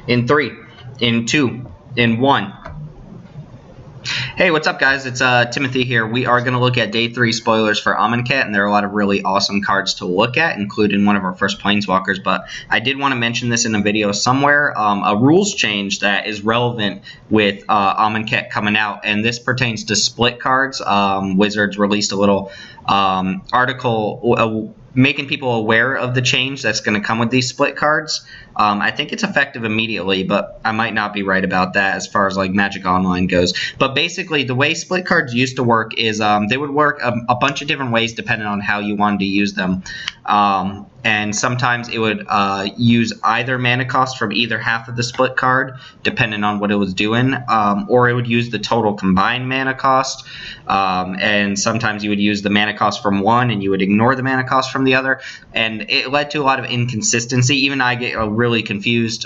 in 3, in 2, in 1. Hey, what's up, guys? It's Timothy here. We are going to look at Day 3 spoilers for Amonkhet, and there are a lot of really awesome cards to look at, including one of our first Planeswalkers. But I did want to mention this in a video somewhere, a rules change that is relevant with Amonkhet coming out, and this pertains to split cards. Wizards released a little article making people aware of the change that's going to come with these split cards. I think it's effective immediately, but I might not be right about that as far as like Magic Online goes. But basically, the way split cards used to work is they would work a bunch of different ways depending on how you wanted to use them. And sometimes it would use either mana cost from either half of the split card, depending on what it was doing, or it would use the total combined mana cost. And sometimes you would use the mana cost from one and you would ignore the mana cost from the other. And it led to a lot of inconsistency. Even I get really confused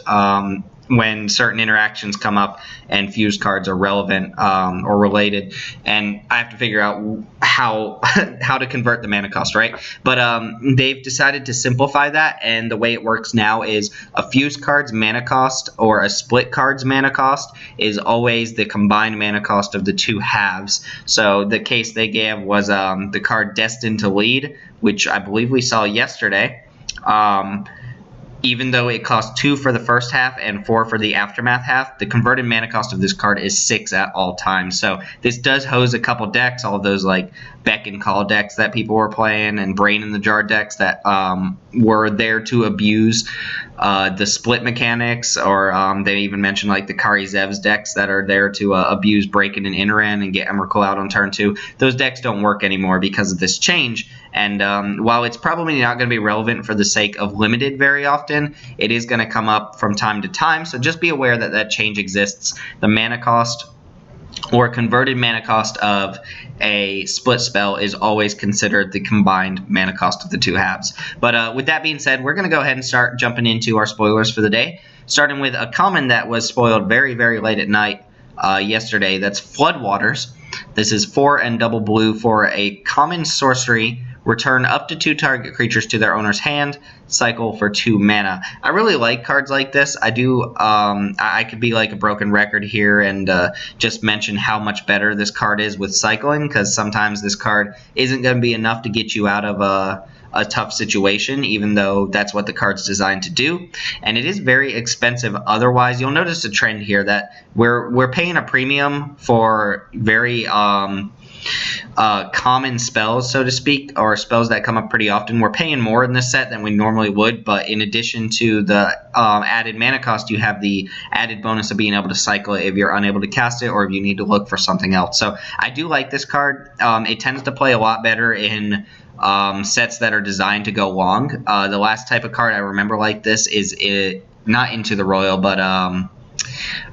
when certain interactions come up and fused cards are relevant or related, and I have to figure out how to convert the mana cost, right? But they've decided to simplify that, and the way it works now is a fused card's mana cost or a split card's mana cost is always the combined mana cost of the two halves. So the case they gave was the card Destined to Lead, which I believe we saw yesterday. Even though it costs 2 for the first half and 4 for the aftermath half, the converted mana cost of this card is 6 at all times. So this does hose a couple decks, all of those like Beck and Call decks that people were playing and Brain in the Jar decks that were there to abuse the split mechanics, or they even mentioned like the Kari Zev's decks that are there to abuse Breaking and Interan and get Emrakul out on turn 2. Those decks don't work anymore because of this change. And while it's probably not going to be relevant for the sake of Limited very often, it is going to come up from time to time. So just be aware that that change exists. The mana cost or converted mana cost of a split spell is always considered the combined mana cost of the two halves. But with that being said, we're going to go ahead and start jumping into our spoilers for the day, starting with a common that was spoiled very, very late at night yesterday. That's Floodwaters. This is 4 and double blue for a common sorcery. Return up to 2 target creatures to their owner's hand. Cycle for 2 mana. I really like cards like this. I do. I could be like a broken record here and just mention how much better this card is with cycling, because sometimes this card isn't going to be enough to get you out of a tough situation, even though that's what the card's designed to do. And it is very expensive otherwise. You'll notice a trend here that we're paying a premium for very common spells, so to speak, or spells that come up pretty often. We're paying more in this set than we normally would, but in addition to the added mana cost, you have the added bonus of being able to cycle it if you're unable to cast it or if you need to look for something else. So I do like this card. It tends to play a lot better in sets that are designed to go long. The last type of card I remember like this is not Into the Royal, but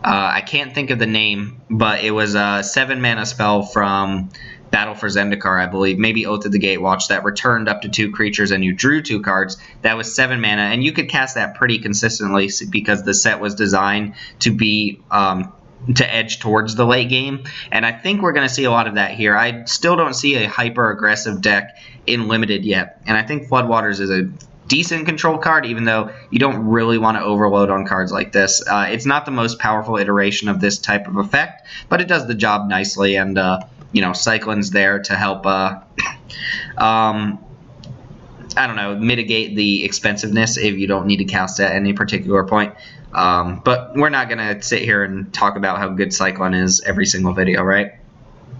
I can't think of the name, but it was a 7 mana spell from Battle for Zendikar, I believe, maybe Oath of the Gatewatch, that returned up to 2 creatures and you drew 2 cards. That was 7 mana, and you could cast that pretty consistently because the set was designed to be to edge towards the late game, and I think we're going to see a lot of that here. I still don't see a hyper-aggressive deck in Limited yet, and I think Floodwaters is a decent control card, even though you don't really want to overload on cards like this. It's not the most powerful iteration of this type of effect, but it does the job nicely, and cycling's there to help I don't know, mitigate the expensiveness if you don't need to cast at any particular point. But we're not going to sit here and talk about how good Cyclone is every single video, right?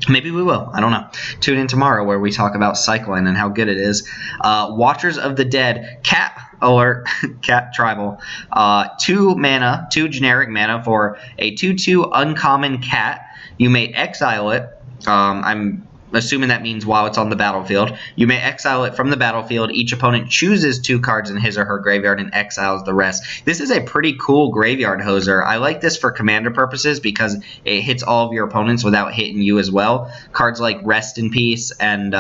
Maybe we will. I don't know. Tune in tomorrow where we talk about Cycling and how good it is. Watchers of the Dead. Cat alert. Cat tribal. 2 mana, 2 generic mana for a 2/2 uncommon cat. You may exile it. I'm assuming that means while it's on the battlefield. You may exile it from the battlefield. Each opponent chooses 2 cards in his or her graveyard and exiles the rest. This is a pretty cool graveyard hoser. I like this for commander purposes because it hits all of your opponents without hitting you as well. Cards like Rest in Peace and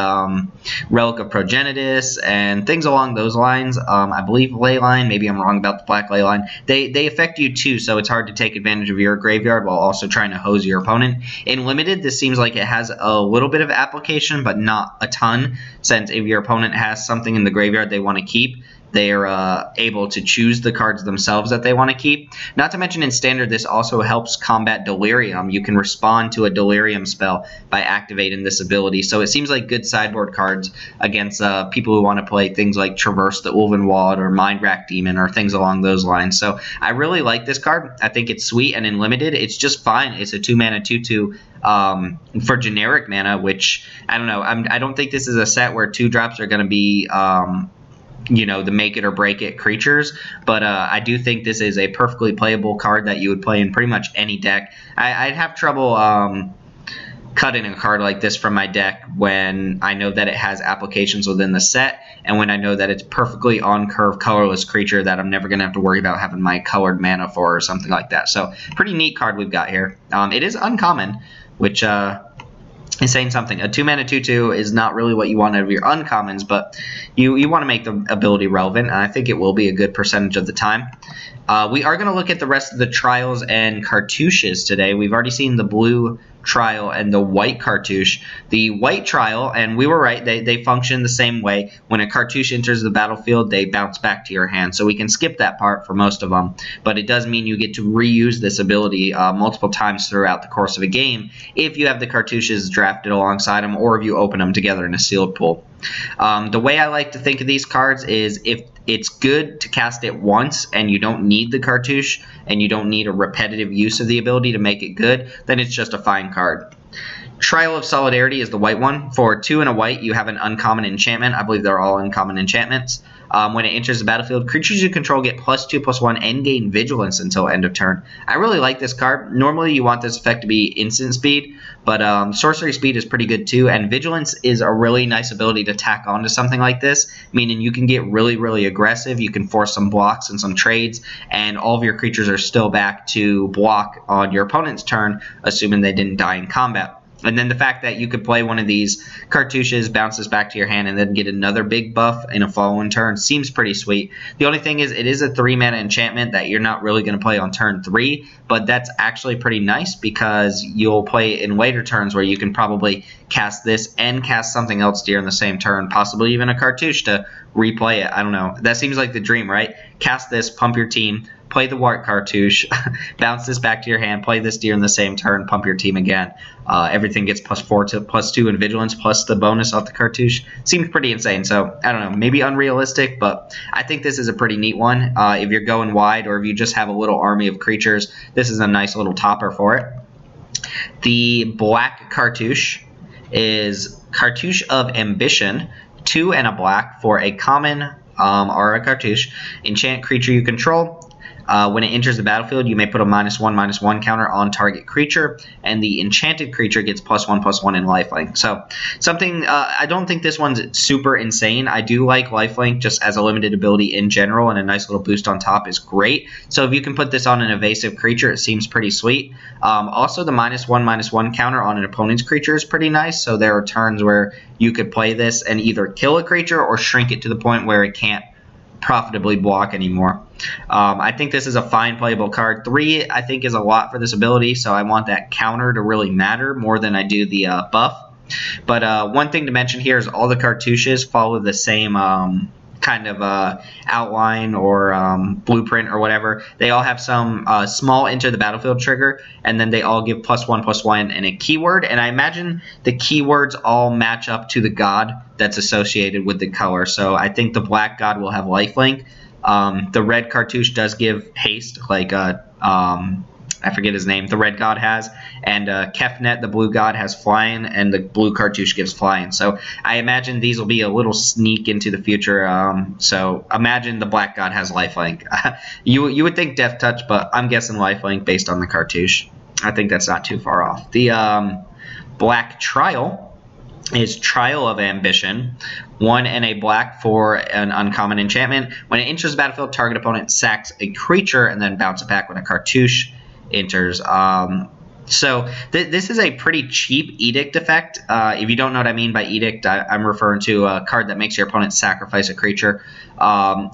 Relic of Progenitus and things along those lines. I believe Leyline, maybe I'm wrong about the black Leyline. They affect you too, so it's hard to take advantage of your graveyard while also trying to hose your opponent. In Limited, this seems like it has a little bit of application, but not a ton, since if your opponent has something in the graveyard they want to keep, they are able to choose the cards themselves that they want to keep. Not to mention in Standard, this also helps combat Delirium. You can respond to a Delirium spell by activating this ability. So it seems like good sideboard cards against people who want to play things like Traverse the Ulvenwald or Mind Rack Demon or things along those lines. So I really like this card. I think it's sweet, and in Limited, it's just fine. It's a 2-mana 2/2 for generic mana, which, I don't know. I don't think this is a set where 2-drops are going to be the make it or break it creatures, but I do think this is a perfectly playable card that you would play in pretty much any deck. I'd have trouble cutting a card like this from my deck when I know that it has applications within the set, and when I know that it's perfectly on curve colorless creature that I'm never going to have to worry about having my colored mana for or something like that. So pretty neat card we've got here. It is uncommon, which is saying something. A 2-mana 2/2 is not really what you want out of your uncommons, but you want to make the ability relevant, and I think it will be a good percentage of the time. We are going to look at the rest of the trials and cartouches today. We've already seen the blue trial and the white cartouche. The white trial, and we were right, they function the same way. When a cartouche enters the battlefield, they bounce back to your hand. So we can skip that part for most of them, but it does mean you get to reuse this ability multiple times throughout the course of a game if you have the cartouches drafted alongside them, or if you open them together in a sealed pool. The way I like to think of these cards is if it's good to cast it once and you don't need the cartouche and you don't need a repetitive use of the ability to make it good, then it's just a fine card. Trial of Solidarity is the white one. For 2 and a white, you have an uncommon enchantment. I believe they're all uncommon enchantments. When it enters the battlefield, creatures you control get +2/+1 and gain Vigilance until end of turn. I really like this card. Normally, you want this effect to be instant speed, but sorcery speed is pretty good too, and Vigilance is a really nice ability to tack onto something like this, meaning you can get really, really aggressive. You can force some blocks and some trades, and all of your creatures are still back to block on your opponent's turn, assuming they didn't die in combat. And then the fact that you could play one of these cartouches, bounce this back to your hand, and then get another big buff in a following turn seems pretty sweet. The only thing is it is a 3-mana enchantment that you're not really going to play on turn 3, but that's actually pretty nice because you'll play in later turns where you can probably cast this and cast something else during the same turn, possibly even a cartouche to replay it. I don't know. That seems like the dream, right? Cast this, pump your team, play the white cartouche, bounce this back to your hand, play this during the same turn, pump your team again. Everything gets +4 to +2 in Vigilance, plus the bonus off the cartouche. Seems pretty insane, so I don't know, maybe unrealistic, but I think this is a pretty neat one. If you're going wide or if you just have a little army of creatures, this is a nice little topper for it. The black cartouche is Cartouche of Ambition, 2 and a black for a common or a cartouche. Enchant creature you control. When it enters the battlefield, you may put a -1/-1 counter on target creature, and the enchanted creature gets +1/+1 in lifelink. So something, I don't think this one's super insane. I do like lifelink just as a limited ability in general, and a nice little boost on top is great. So if you can put this on an evasive creature, it seems pretty sweet. Also, the -1/-1 counter on an opponent's creature is pretty nice. So there are turns where you could play this and either kill a creature or shrink it to the point where it can't profitably block anymore. I think this is a fine playable card. 3, I think, is a lot for this ability, so I want that counter to really matter more than I do the buff. But one thing to mention here is all the cartouches follow the same kind of outline or blueprint or whatever. They all have some small enter the battlefield trigger, and then they all give +1/+1 and a keyword. And I imagine the keywords all match up to the god that's associated with the color. So I think the black god will have lifelink. The red cartouche does give haste, like I forget his name, the red god has, and Kefnet, the blue god, has flying, and the blue cartouche gives flying. So I imagine these will be a little sneak into the future. So imagine the black god has lifelink. You would think Death Touch, but I'm guessing lifelink based on the cartouche. I think that's not too far off. The black trial is Trial of Ambition, 1 and a black for an uncommon enchantment. When it enters the battlefield, target opponent sacks a creature and then bounce it back when a cartouche enters. So this is a pretty cheap edict effect. If you don't know what I mean by edict, I'm referring to a card that makes your opponent sacrifice a creature.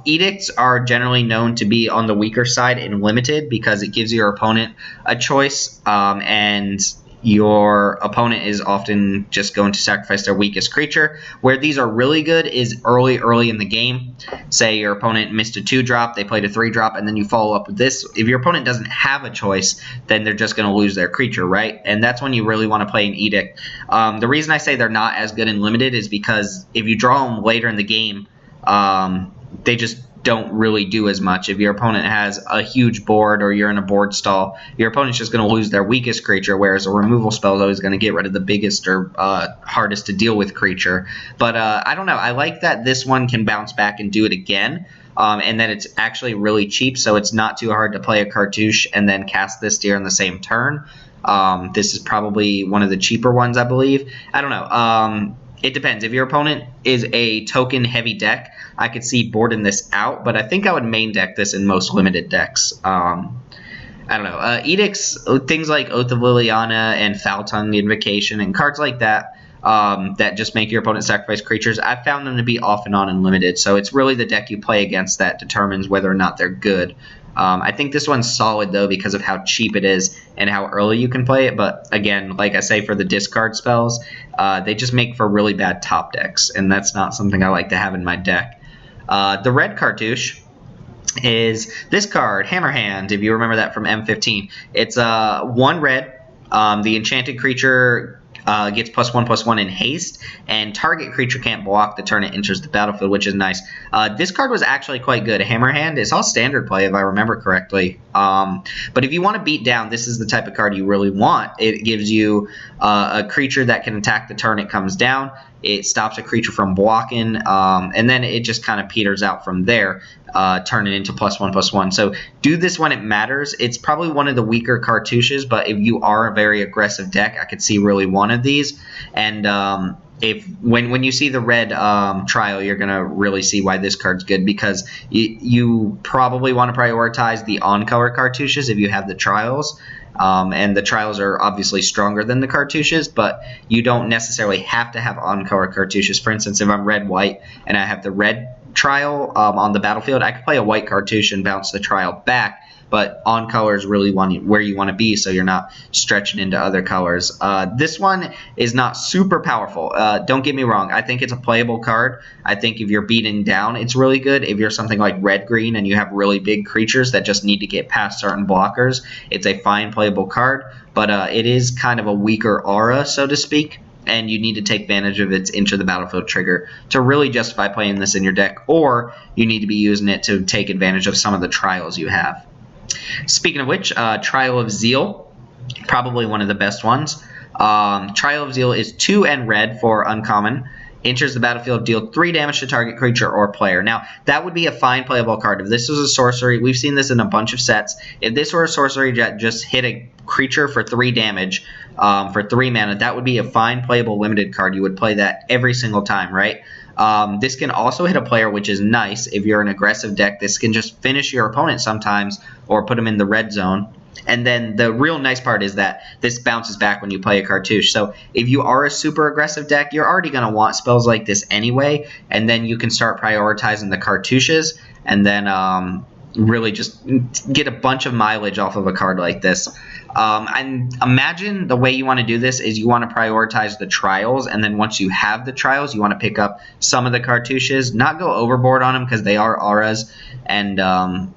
Edicts are generally known to be on the weaker side in limited because it gives your opponent a choice, and your opponent is often just going to sacrifice their weakest creature. Where these are really good is early in the game. Say your opponent missed a 2-drop, they played a 3-drop, and then you follow up with this. If your opponent doesn't have a choice, then they're just going to lose their creature, right? And that's when you really want to play an Edict. The reason I say they're not as good in Limited is because if you draw them later in the game, they just don't really do as much. If your opponent has a huge board or you're in a board stall, your opponent's just going to lose their weakest creature, whereas a removal spell is always going to get rid of the biggest or hardest to deal with creature. But I don't know. I like that this one can bounce back and do it again, and that it's actually really cheap, so it's not too hard to play a Cartouche and then cast this deer on the same turn. This is probably one of the cheaper ones, I believe. I don't know. It depends. If your opponent is a token-heavy deck, I could see boarding this out, but I think I would main deck this in most Limited decks. I don't know. Edicts, things like Oath of Liliana and Foul-Tongued Invocation and cards like that that just make your opponent sacrifice creatures, I've found them to be off and on in Limited, so it's really the deck you play against that determines whether or not they're good. I think this one's solid, though, because of how cheap it is and how early you can play it. But, again, like I say, for the discard spells, they just make for really bad top decks, and that's not something I like to have in my deck. The red Cartouche is this card, Hammerhand, if you remember that from M15. It's 1 red. The enchanted creature gets +1/+1 in haste, and target creature can't block the turn it enters the battlefield, which is nice. This card was actually quite good. Hammerhand is all standard play, if I remember correctly. But if you want to beat down, this is the type of card you really want. It gives you a creature that can attack the turn it comes down. It stops a creature from blocking, and then it just kind of peters out from there, turning into +1/+1. So do this when it matters. It's probably one of the weaker Cartouches, but if you are a very aggressive deck, I could see really one of these. And when you see the red trial, you're going to really see why this card's good, because you probably want to prioritize the on-color Cartouches if you have the trials. And the trials are obviously stronger than the Cartouches, but you don't necessarily have to have on-color Cartouches. For instance, if I'm red-white and I have the red trial on the battlefield, I could play a white Cartouche and bounce the trial back, but on-color is really where you want to be, so you're not stretching into other colors. This one is not super powerful. Don't get me wrong. I think it's a playable card. I think if you're beaten down, it's really good. If you're something like red-green and you have really big creatures that just need to get past certain blockers, it's a fine playable card, but it is kind of a weaker aura, so to speak, and you need to take advantage of its Enter the Battlefield trigger to really justify playing this in your deck, or you need to be using it to take advantage of some of the trials you have. Speaking of which, Trial of Zeal, probably one of the best ones. Trial of Zeal is 2 and red for uncommon. Enters the battlefield, deal 3 damage to target creature or player. Now, that would be a fine playable card. If this was a sorcery, we've seen this in a bunch of sets. If this were a sorcery that just hit a creature for 3 damage for 3 mana, that would be a fine playable limited card. You would play that every single time, right? This can also hit a player, which is nice. If you're an aggressive deck, this can just finish your opponent sometimes or put them in the red zone. And then the real nice part is that this bounces back when you play a Cartouche. So if you are a super aggressive deck, you're already going to want spells like this anyway, and then you can start prioritizing the Cartouches and then really just get a bunch of mileage off of a card like this. And imagine the way you want to do this is you want to prioritize the trials, and then once you have the trials, you want to pick up some of the Cartouches, not go overboard on them because they are auras, and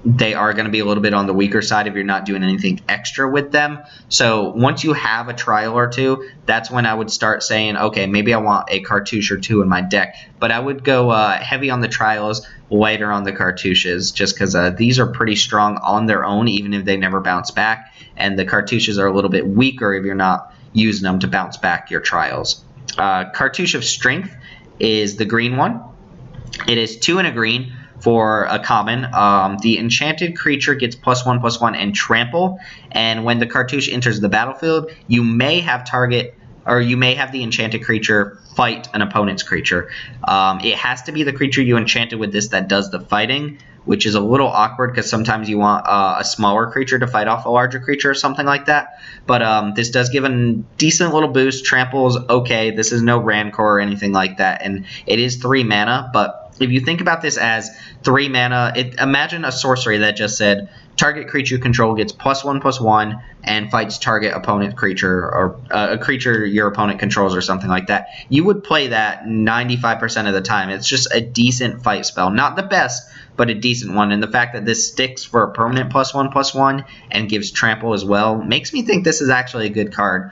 they are going to be a little bit on the weaker side if you're not doing anything extra with them. So once you have a trial or two, that's when I would start saying, okay, maybe I want a Cartouche or 2 in my deck. But I would go heavy on the trials, lighter on the Cartouches, just because these are pretty strong on their own, even if they never bounce back. And the Cartouches are a little bit weaker if you're not using them to bounce back your trials. Cartouche of Strength is the green one. It is 2 and a green for a common. The enchanted creature gets +1/+1 and trample, and when the Cartouche enters the battlefield, you may have the enchanted creature fight an opponent's creature. It has to be the creature you enchanted with this that does the fighting, which is a little awkward because sometimes you want a smaller creature to fight off a larger creature or something like that. But this does give a decent little boost. Trample's okay. This is no Rancor or anything like that, and it is 3 mana, but if you think about this as 3 mana, imagine a sorcery that just said target creature you control gets +1/+1 and fights target opponent creature or a creature your opponent controls or something like that. You would play that 95% of the time. It's just a decent fight spell. Not the best, but a decent one. And the fact that this sticks for a permanent +1/+1 and gives trample as well makes me think this is actually a good card.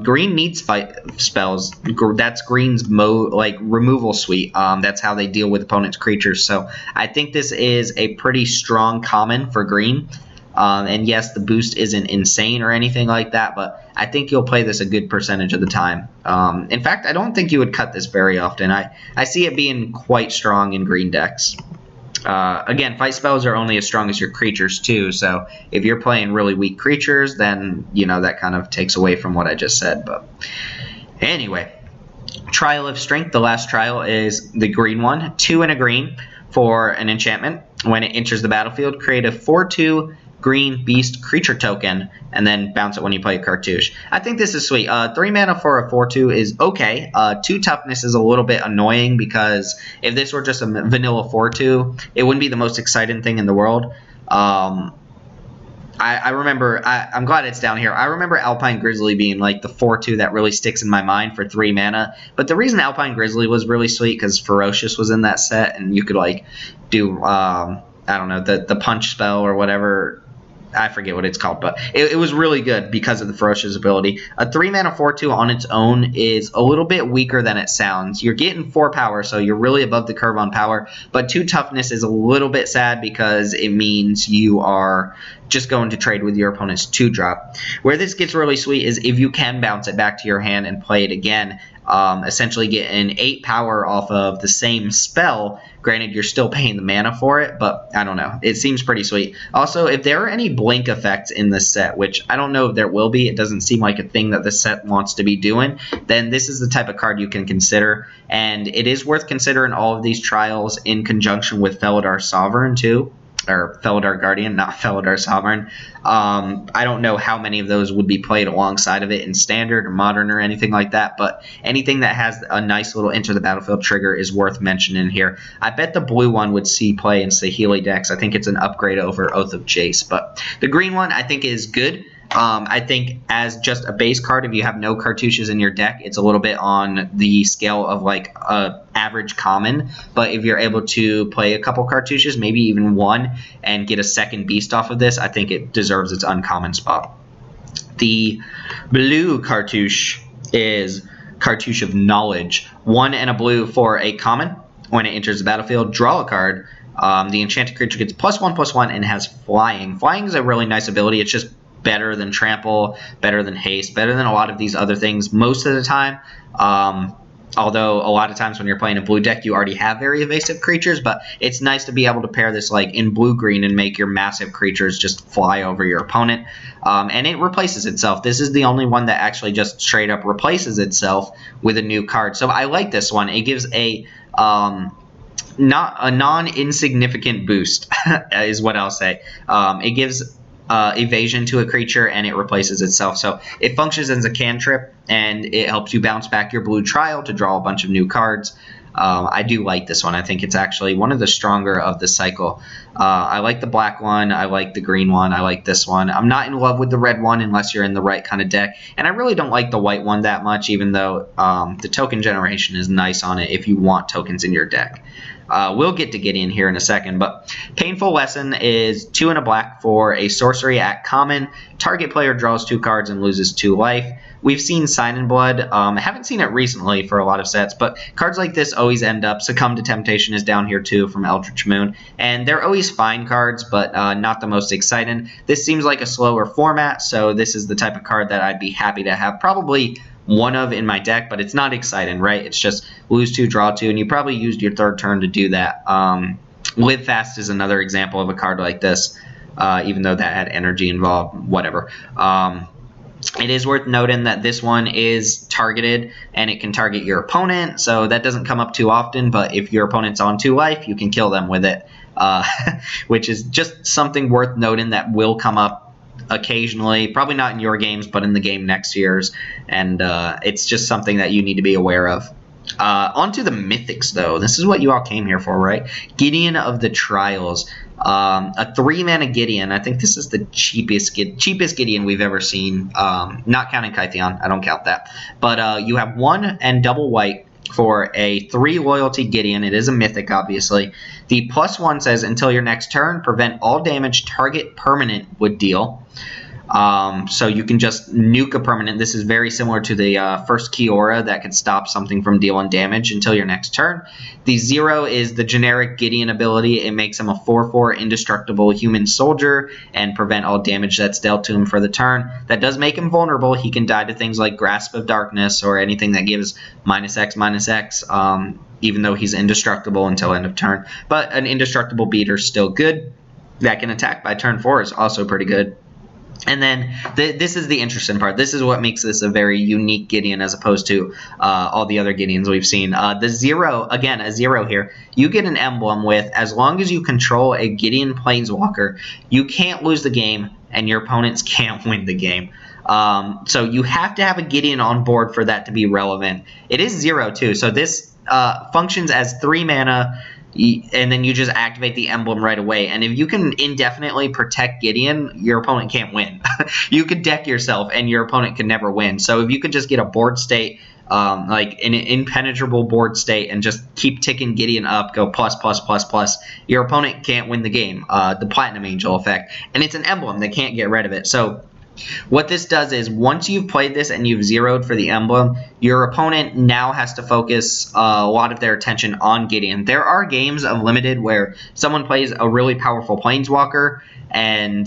Green needs fight spells. That's Green's removal suite. That's how they deal with opponent's creatures. So I think this is a pretty strong common for Green. And yes, the boost isn't insane or anything like that, but I think you'll play this a good percentage of the time. In fact, I don't think you would cut this very often. I see it being quite strong in Green decks. Again, fight spells are only as strong as your creatures too, so if you're playing really weak creatures, then that kind of takes away from what I just said. But anyway, Trial of Strength, the last trial, is the green one. 2 and a green for an enchantment. When it enters the battlefield, create a 4/2 green beast creature token and then bounce it when you play a Cartouche. I think this is sweet. 3 mana for a 4/2 is okay. 2 toughness is a little bit annoying because if this were just a vanilla 4/2, it wouldn't be the most exciting thing in the world. I remember, I'm glad it's down here. I remember Alpine Grizzly being like the 4/2 that really sticks in my mind for 3 mana. But the reason Alpine Grizzly was really sweet because Ferocious was in that set and you could like do, I don't know, the punch spell or whatever. I forget what it's called, but it was really good because of the Ferocious ability. A 3 mana 4/2 on its own is a little bit weaker than it sounds. You're getting 4 power, so you're really above the curve on power, but 2 toughness is a little bit sad because it means you are just going to trade with your opponent's 2-drop. Where this gets really sweet is if you can bounce it back to your hand and play it again, essentially get an 8 power off of the same spell. Granted, you're still paying the mana for it, but I don't know. It seems pretty sweet. Also, if there are any blink effects in this set, which I don't know if there will be, it doesn't seem like a thing that the set wants to be doing, then this is the type of card you can consider. And it is worth considering all of these trials in conjunction with Felidar Sovereign, too. Or Felidar Guardian, not Felidar Sovereign. I don't know how many of those would be played alongside of it in Standard or Modern or anything like that, but anything that has a nice little enter the battlefield trigger is worth mentioning here. I bet the blue one would see play in Saheeli decks. I think it's an upgrade over Oath of Jace, but the green one I think is good. I think as just a base card, if you have no Cartouches in your deck, it's a little bit on the scale of like a average common. But if you're able to play a couple Cartouches, maybe even one, and get a second beast off of this, I think it deserves its uncommon spot. The blue Cartouche is Cartouche of Knowledge. 1 and a blue for a common. When it enters the battlefield, draw a card. The enchanted creature gets +1/+1 and has flying. Flying is a really nice ability. It's just better than trample, better than haste, better than a lot of these other things most of the time. Although a lot of times when you're playing a blue deck, you already have very evasive creatures, but it's nice to be able to pair this like in blue-green and make your massive creatures just fly over your opponent. And it replaces itself. This is the only one that actually just straight up replaces itself with a new card. So I like this one. It gives a not a non-insignificant boost is what I'll say. It gives evasion to a creature and it replaces itself. So it functions as a cantrip and it helps you bounce back your blue trial to draw a bunch of new cards. I do like this one. I think it's actually one of the stronger of the cycle. I like the black one. I like the green one. I like this one. I'm not in love with the red one unless you're in the right kind of deck. And I really don't like the white one that much, even though the token generation is nice on it if you want tokens in your deck. We'll get to Gideon here in a second, but Painful Lesson is 2 and a black for a sorcery at common. Target player draws 2 cards and loses 2 life. We've seen Sign in Blood. I haven't seen it recently for a lot of sets, but cards like this always end up. Succumb to Temptation is down here too from Eldritch Moon, and they're always fine cards, but not the most exciting. This seems like a slower format, so this is the type of card that I'd be happy to have probably one of in my deck, but it's not exciting, right? It's just lose 2, draw 2, and you probably used your 3rd turn to do that. Live Fast is another example of a card like this, even though that had energy involved, whatever. It is worth noting that this one is targeted, and it can target your opponent, so that doesn't come up too often, but if your opponent's on 2 life, you can kill them with it, which is just something worth noting that will come up occasionally, probably not in your games, but in the game next year's, and it's just something that you need to be aware of. Onto the mythics, though. This is what you all came here for, right? Gideon of the Trials. A 3-mana Gideon. I think this is the cheapest Gideon we've ever seen. Not counting Kytheon. I don't count that. But you have 1 and double white for a 3 loyalty Gideon. It is a mythic, obviously. The +1 says, until your next turn, prevent all damage target permanent would deal. So you can just nuke a permanent. This is very similar to the first Kiora that can stop something from dealing damage until your next turn. The 0 is the generic Gideon ability. It makes him a 4/4 indestructible human soldier and prevent all damage that's dealt to him for the turn. That does make him vulnerable. He can die to things like Grasp of Darkness or anything that gives -X/-X, even though he's indestructible until end of turn. But an indestructible beater is still good. That can attack by turn 4 is also pretty good. And then this is the interesting part. This is what makes this a very unique Gideon as opposed to all the other Gideons we've seen. The 0, again, a 0 here. You get an emblem with, as long as you control a Gideon Planeswalker, you can't lose the game and your opponents can't win the game. So you have to have a Gideon on board for that to be relevant. It is 0 too, so this functions as 3 mana, and then you just activate the emblem right away. And if you can indefinitely protect Gideon, your opponent can't win. You could deck yourself and your opponent can never win. So if you could just get a board state, like an impenetrable board state, and just keep ticking Gideon up, go ++++, your opponent can't win the game. The Platinum Angel effect. And it's an emblem. They can't get rid of it. So what this does is, once you've played this and you've zeroed for the emblem, your opponent now has to focus a lot of their attention on Gideon. There are games of Limited where someone plays a really powerful Planeswalker and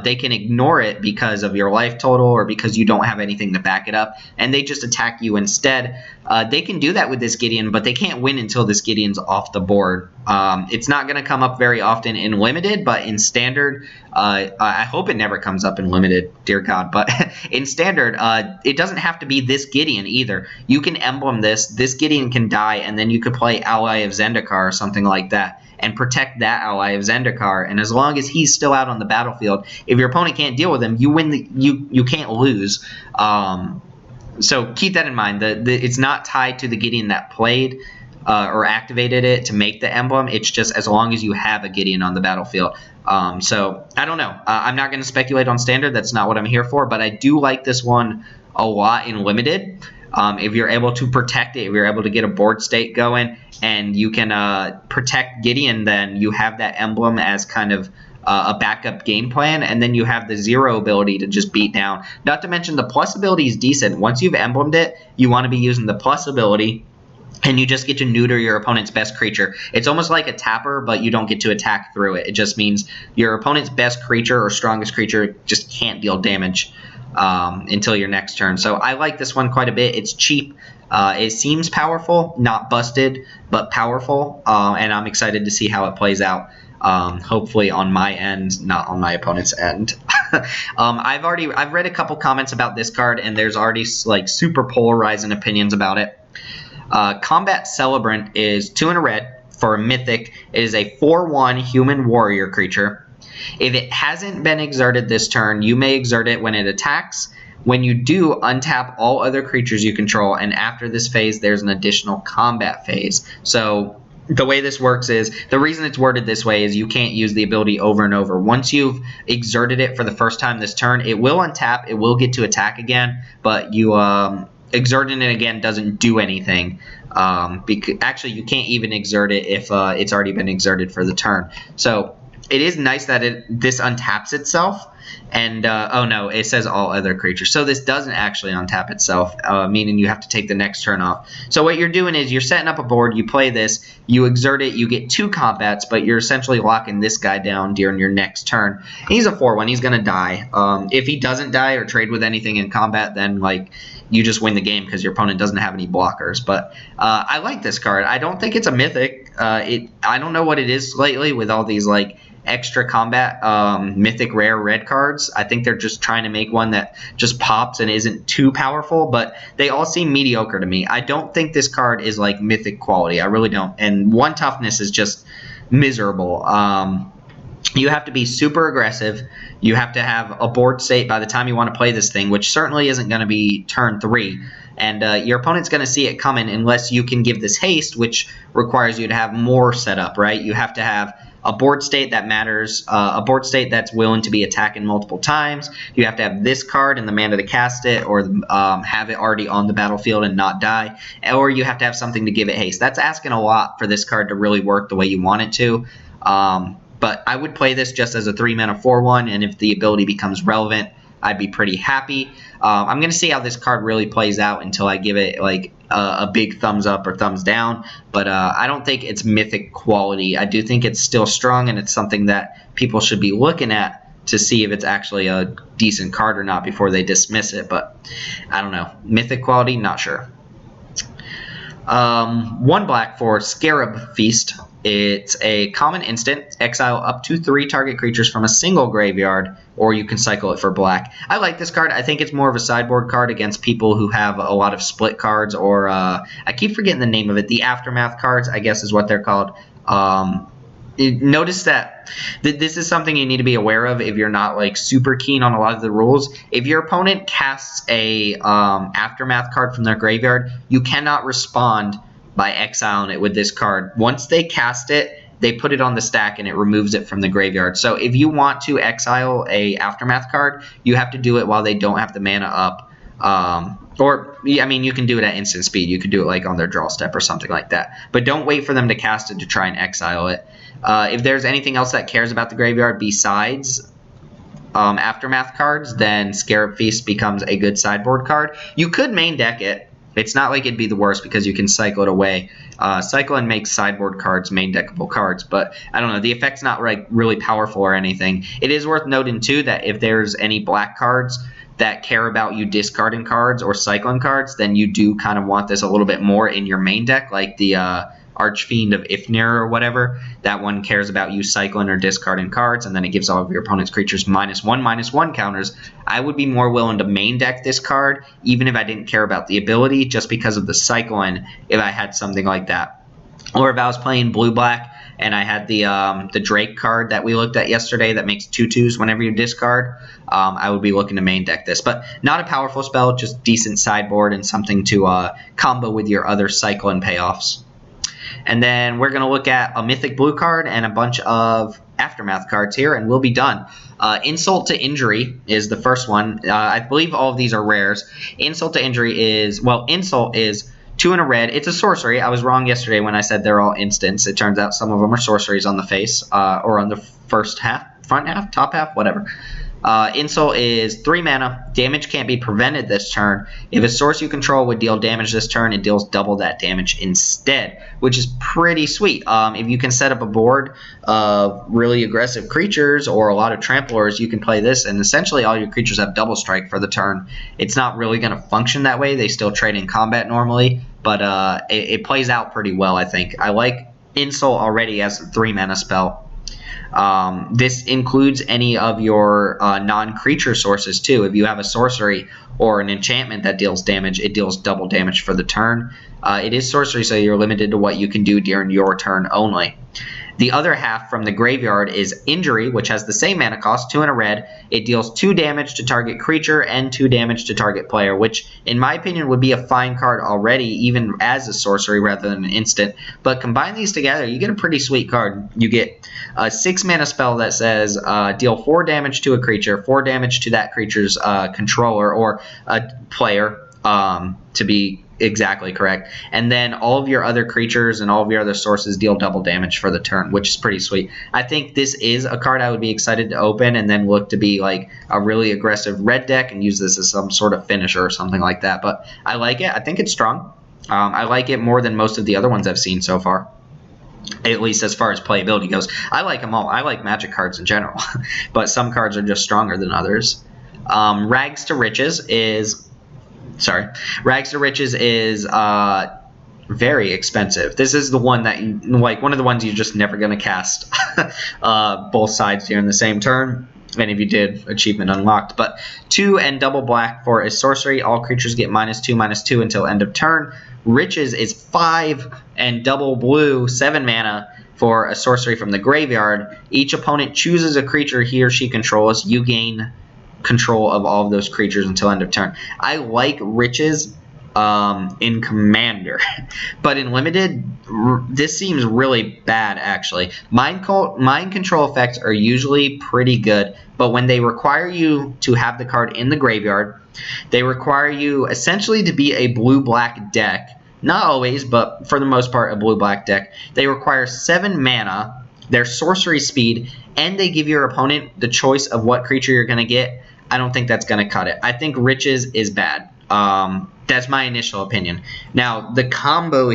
they can ignore it because of your life total or because you don't have anything to back it up, and they just attack you instead. They can do that with this Gideon, but they can't win until this Gideon's off the board. It's not going to come up very often in Limited, but in Standard, I hope it never comes up in Limited, dear God, but in Standard, it doesn't have to be this Gideon either. You can emblem this Gideon can die, and then you could play Ally of Zendikar or something like that, and protect that Ally of Zendikar. And as long as he's still out on the battlefield, if your opponent can't deal with him, you win. You can't lose. So keep that in mind. It's not tied to the Gideon that played or activated it to make the emblem. It's just as long as you have a Gideon on the battlefield. So I don't know. I'm not going to speculate on Standard. That's not what I'm here for. But I do like this one a lot in Limited. If you're able to protect it, if you're able to get a board state going, and you can protect Gideon, then you have that emblem as kind of a backup game plan, and then you have the 0 ability to just beat down. Not to mention the plus ability is decent. Once you've emblemed it, you want to be using the plus ability, and you just get to neuter your opponent's best creature. It's almost like a tapper, but you don't get to attack through it. It just means your opponent's best creature or strongest creature just can't deal damage until your next turn. So I like this one quite a bit. It's cheap. It seems powerful, not busted, but powerful, and I'm excited to see how it plays out. Hopefully on my end, not on my opponent's end. I've read a couple comments about this card, and there's already like super polarizing opinions about it. Combat Celebrant is 2 and a red for a mythic. It is a 4/1 human warrior creature. If it hasn't been exerted this turn, you may exert it when it attacks. When you do, untap all other creatures you control, and after this phase, there's an additional combat phase. So the way this works is, the reason it's worded this way is you can't use the ability over and over. Once you've exerted it for the first time this turn, it will untap, it will get to attack again, but you exerting it again doesn't do anything. Actually, you can't even exert it if it's already been exerted for the turn. So it is nice that this untaps itself, and oh no, it says all other creatures. So this doesn't actually untap itself, meaning you have to take the next turn off. So what you're doing is you're setting up a board, you play this, you exert it, you get 2 combats, but you're essentially locking this guy down during your next turn. He's a 4/1, he's going to die. If he doesn't die or trade with anything in combat, then like you just win the game because your opponent doesn't have any blockers. But I like this card. I don't think it's a mythic. I don't know what it is lately with all these like extra combat mythic rare red cards. I think they're just trying to make one that just pops and isn't too powerful, but they all seem mediocre to me. I don't think this card is like mythic quality. I really don't. And 1 toughness is just miserable. You have to be super aggressive. You have to have a board state by the time you want to play this thing, which certainly isn't going to be turn 3. and your opponent's going to see it coming unless you can give this haste, which requires you to have more setup, right? You have to have a board state that matters, a board state that's willing to be attacking multiple times. You have to have this card and the mana to cast it, or have it already on the battlefield and not die, or you have to have something to give it haste. That's asking a lot for this card to really work the way you want it to. But I would play this just as a 3-mana 4/1, and if the ability becomes relevant, I'd be pretty happy. I'm going to see how this card really plays out until I give it like a big thumbs up or thumbs down, but I don't think it's mythic quality. I do think it's still strong, and it's something that people should be looking at to see if it's actually a decent card or not before they dismiss it, but I don't know. Mythic quality, not sure. 1 black for Scarab Feast. It's a common instant. Exile up to 3 target creatures from a single graveyard, or you can cycle it for black. I like this card. I think it's more of a sideboard card against people who have a lot of split cards, or I keep forgetting the name of it. The Aftermath cards, I guess is what they're called. Notice that this is something you need to be aware of if you're not like super keen on a lot of the rules. If your opponent casts a Aftermath card from their graveyard, you cannot respond by exiling it with this card. Once they cast it, they put it on the stack and it removes it from the graveyard. So if you want to exile a Aftermath card, you have to do it while they don't have the mana up. I mean, you can do it at instant speed. You could do it like on their draw step or something like that. But don't wait for them to cast it to try and exile it. If there's anything else that cares about the graveyard besides Aftermath cards, then Scarab Feast becomes a good sideboard card. You could main deck it. It's not like it'd be the worst because you can cycle it away. Cycle and make sideboard cards main deckable cards, but I don't know. The effect's not like really powerful or anything. It is worth noting too that if there's any black cards that care about you discarding cards or cycling cards, then you do kind of want this a little bit more in your main deck, like the Archfiend of Ifnir or whatever. That one cares about you cycling or discarding cards, and then it gives all of your opponent's creatures -1/-1 counters. I would be more willing to main deck this card, even if I didn't care about the ability, just because of the cycling, if I had something like that. Or if I was playing blue-black and I had the Drake card that we looked at yesterday that makes 2/2s whenever you discard, I would be looking to main deck this. But not a powerful spell, just decent sideboard and something to combo with your other cycling payoffs. And then we're going to look at a Mythic Blue card and a bunch of Aftermath cards here, and we'll be done. Insult to Injury is the first one. I believe all of these are rares. Insult to Injury is, well, Insult is 2 and a red. It's a sorcery. I was wrong yesterday when I said they're all instants. It turns out some of them are sorceries on the face, or on the first half, front half, top half, whatever. Insult is 3 mana. Damage can't be prevented this turn. If a source you control would deal damage this turn, it deals double that damage instead, which is pretty sweet. If you can set up a board of really aggressive creatures or a lot of tramplers, you can play this, and essentially all your creatures have double strike for the turn. It's not really going to function that way. They still trade in combat normally, but it plays out pretty well, I think. I like Insult already as a 3 mana spell. This includes any of your non-creature sources too. If you have a sorcery or an enchantment that deals damage, it deals double damage for the turn. It is sorcery, so you're limited to what you can do during your turn only. The other half from the graveyard is Injury, which has the same mana cost, 2 and a red. It deals 2 damage to target creature and 2 damage to target player, which in my opinion would be a fine card already, even as a sorcery rather than an instant. But combine these together, you get a pretty sweet card. You get a 6 mana spell that says deal 4 damage to a creature, 4 damage to that creature's controller or a player, to be exactly correct, and then all of your other creatures and all of your other sources deal double damage for the turn, which is pretty sweet. I think this is a card I would be excited to open and then look to be like a really aggressive red deck and use this as some sort of finisher or something like that. But I like it. I think it's strong. I like it more than most of the other ones I've seen so far, at least as far as playability goes. I like them all. I like Magic cards in general, but some cards are just stronger than others. Rags to Riches is very expensive. This is the one that you, like, one of the ones you're just never going to cast both sides during the same turn. And if you did, achievement unlocked. But 2 and double black for a sorcery. All creatures get -2/-2 until end of turn. Riches is 5 and double blue, 7 mana for a sorcery from the graveyard. Each opponent chooses a creature he or she controls. You gain control of all of those creatures until end of turn. I like Riches in Commander. But in Limited, this seems really bad, actually. Mind control effects are usually pretty good, but when they require you to have the card in the graveyard, they require you essentially to be a blue-black deck. Not always, but for the most part, a blue-black deck. They require 7 mana, their sorcery speed, and they give your opponent the choice of what creature you're going to get. I don't think that's going to cut it. I think Riches is bad. That's my initial opinion. Now, the combo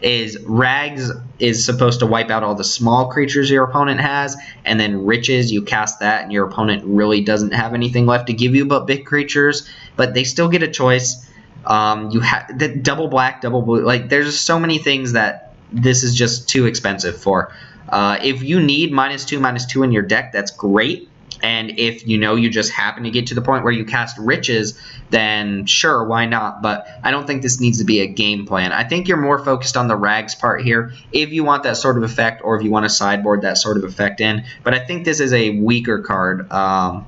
is Rags is supposed to wipe out all the small creatures your opponent has, and then Riches, you cast that, and your opponent really doesn't have anything left to give you but big creatures, but they still get a choice. You have the double black, double blue. Like, there's so many things that this is just too expensive for. If you need -2/-2 in your deck, that's great. And if you just happen to get to the point where you cast Riches, then sure, why not? But I don't think this needs to be a game plan. I think you're more focused on the Rags part here if you want that sort of effect, or if you want to sideboard that sort of effect in. But I think this is a weaker card. I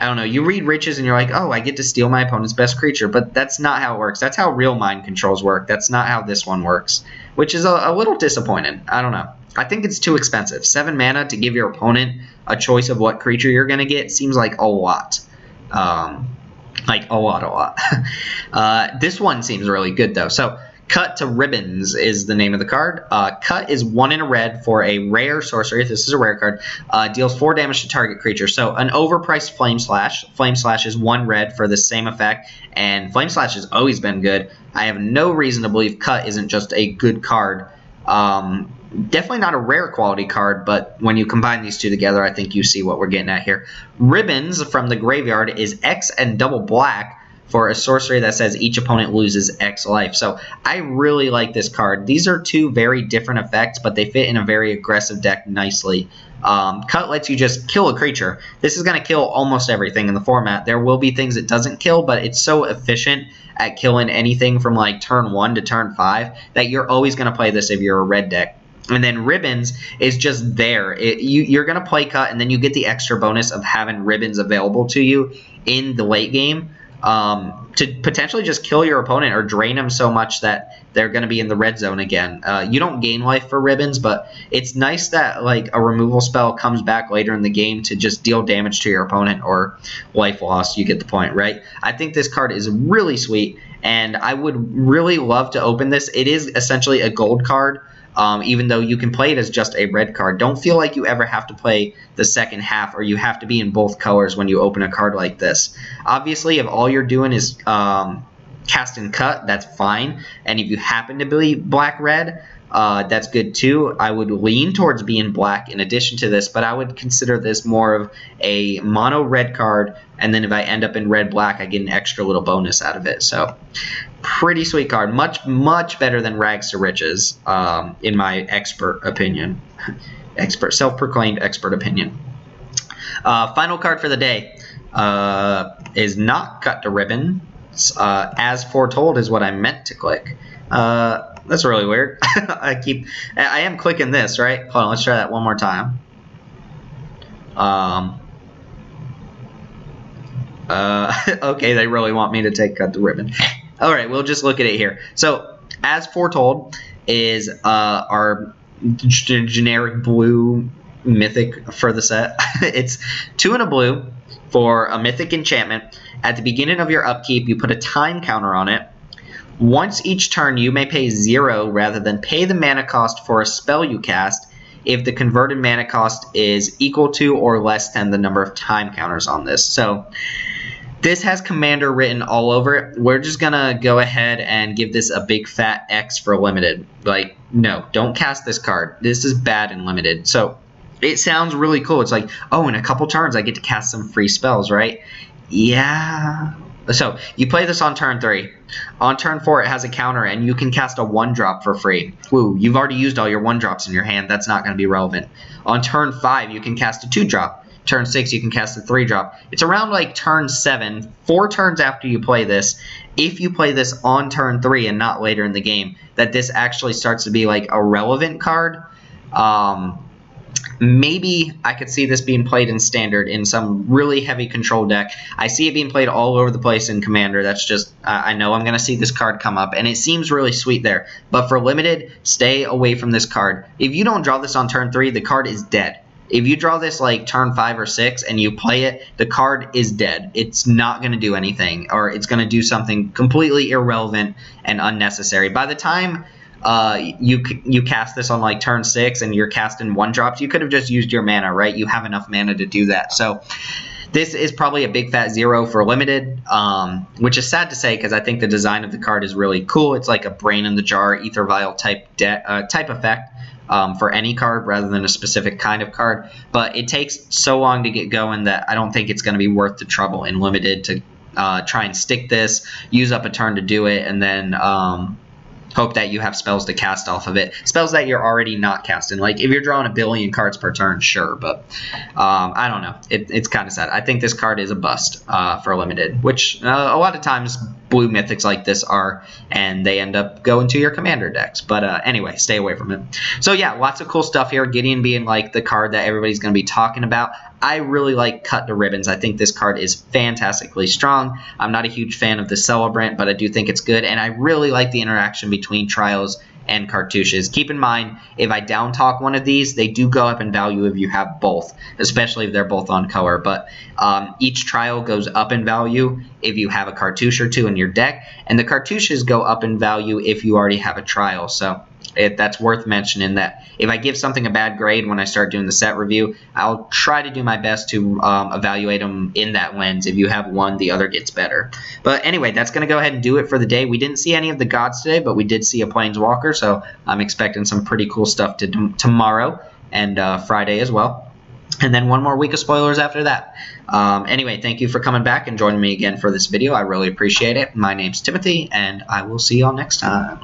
don't know. You read Riches and you're like, oh, I get to steal my opponent's best creature. But that's not how it works. That's how real mind controls work. That's not how this one works, which is a little disappointing. I don't know. I think it's too expensive. 7 mana to give your opponent a choice of what creature you're going to get seems like a lot. Like a lot. This one seems really good, though. So, Cut to Ribbons is the name of the card. Cut is 1 in a red for a rare sorcery. This is a rare card. Deals 4 damage to target creature. So, an overpriced Flame Slash. Flame Slash is 1 red for the same effect, and Flame Slash has always been good. I have no reason to believe Cut isn't just a good card. Definitely not a rare quality card, but when you combine these two together, I think you see what we're getting at here. Ribbons from the graveyard is X and double black for a sorcery that says each opponent loses X life. So I really like this card. These are two very different effects, but they fit in a very aggressive deck nicely. Cut lets you just kill a creature. This is going to kill almost everything in the format. There will be things it doesn't kill, but it's so efficient at killing anything from like turn 1 to turn 5 that you're always going to play this if you're a red deck. And then Ribbons is just there. You're going to play Cut, and then you get the extra bonus of having Ribbons available to you in the late game to potentially just kill your opponent or drain them so much that they're going to be in the red zone again. You don't gain life for Ribbons, but it's nice that like a removal spell comes back later in the game to just deal damage to your opponent or life loss. You get the point, right? I think this card is really sweet, and I would really love to open this. It is essentially a gold card. Even though you can play it as just a red card. Don't feel like you ever have to play the second half, or you have to be in both colors when you open a card like this. Obviously, if all you're doing is cast and cut, that's fine. And if you happen to be black-red, that's good too. I would lean towards being black in addition to this, but I would consider this more of a mono red card, and then if I end up in red-black, I get an extra little bonus out of it. So, pretty sweet card. Much, much better than Rags to Riches, in my expert opinion. Self-proclaimed expert opinion. Final card for the day is not Cut to Ribbons. As Foretold is what I meant to click. That's really weird. I am clicking this, right? Hold on, let's try that one more time. Okay, they really want me to take Cut to Ribbon. All right, we'll just look at it here. So, As Foretold is our generic blue mythic for the set. It's 2 and a blue for a mythic enchantment. At the beginning of your upkeep, you put a time counter on it. Once each turn, you may pay 0 rather than pay the mana cost for a spell you cast if the converted mana cost is equal to or less than the number of time counters on this. So this has Commander written all over it. We're just going to go ahead and give this a big fat X for Limited. Like, no, don't cast this card. This is bad in Limited. So it sounds really cool. It's like, oh, in a couple turns I get to cast some free spells, right? Yeah. So you play this on turn 3. On turn 4, it has a counter, and you can cast a 1-drop for free. Woo, you've already used all your 1-drops in your hand. That's not going to be relevant. On turn 5, you can cast a 2-drop. Turn 6, you can cast a 3-drop. It's around like turn 7, 4 turns after you play this. If you play this on turn 3 and not later in the game, that this actually starts to be like a relevant card. Maybe I could see this being played in Standard in some really heavy control deck. I see it being played all over the place in Commander. That's just, I know I'm going to see this card come up, and it seems really sweet there. But for Limited, stay away from this card. If you don't draw this on turn 3, the card is dead. If you draw this like turn 5 or 6 and you play it, the card is dead. It's not going to do anything, or it's going to do something completely irrelevant and unnecessary. By the time you cast this on like turn 6 and you're casting 1-drops, you could have just used your mana, right? You have enough mana to do that. So this is probably a big fat 0 for Limited, which is sad to say because I think the design of the card is really cool. It's like a brain in the jar, Ether Vial type effect. For any card rather than a specific kind of card, but it takes so long to get going that I don't think it's going to be worth the trouble in Limited to try and stick this, use up a turn to do it, and then hope that you have spells to cast off of it. Spells that you're already not casting. Like, if you're drawing 1 billion cards per turn, sure, but I don't know. It's kind of sad. I think this card is a bust for Limited, which a lot of times blue mythics like this are, and they end up going to your Commander decks. But anyway, stay away from it. So yeah, lots of cool stuff here. Gideon being like the card that everybody's going to be talking about. I really like Cut to Ribbons. I think this card is fantastically strong. I'm not a huge fan of the Celebrant, but I do think it's good, and I really like the interaction between Trials and Cartouches. Keep in mind, if I down talk one of these, they do go up in value if you have both, especially if they're both on color. But each trial goes up in value if you have a Cartouche or 2 in your deck, and the Cartouches go up in value if you already have a trial. So that's worth mentioning, that if I give something a bad grade when I start doing the set review, I'll try to do my best to evaluate them in that lens. If you have one, the other gets better. But anyway, that's going to go ahead and do it for the day. We didn't see any of the gods today, but we did see a Planeswalker, so I'm expecting some pretty cool stuff tomorrow and Friday as well. And then one more week of spoilers after that. Anyway, thank you for coming back and joining me again for this video. I really appreciate it. My name's Timothy, and I will see y'all next time.